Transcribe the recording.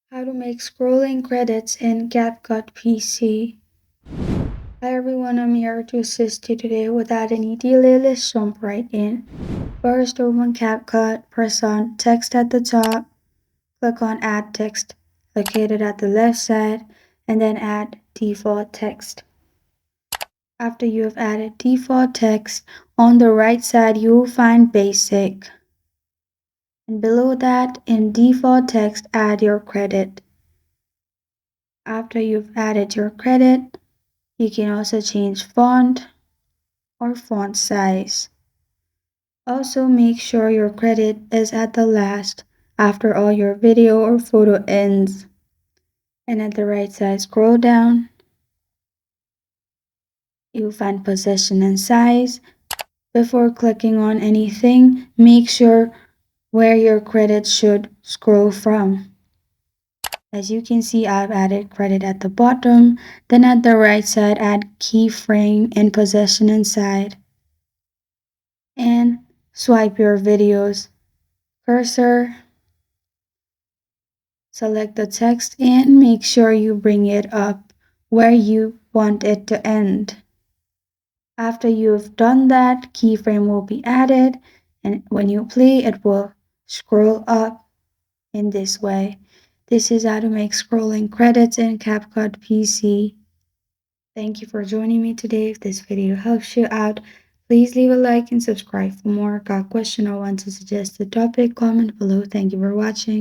How to make scrolling credits in CapCut PC. Hi everyone, I'm here to assist you today with adding a delay. Let's jump right in. First, open CapCut, press on text at the top, click on add text located at the left side, and then add default text. After you have added default text, on the right side you will find basic. And below that, in default text, add your credit. After you've added your credit, you can also change font or font size. Also make sure your credit is at the last after all your video or photo ends. And at the right side, scroll down. You'll find position and size. Before clicking on anything, make sure where your credit should scroll from. As you can see, I've added credit at the bottom. Then at the right side, add keyframe and position inside. And swipe your video's cursor. Select the text and make sure you bring it up where you want it to end. After you've done that, keyframe will be added, and when you play, it will scroll up in this way. This is how to make scrolling credits in CapCut PC. Thank you for joining me today. If this video helps you out, please leave a like and subscribe for more. Got a question or want to suggest a topic? Comment below. Thank you for watching.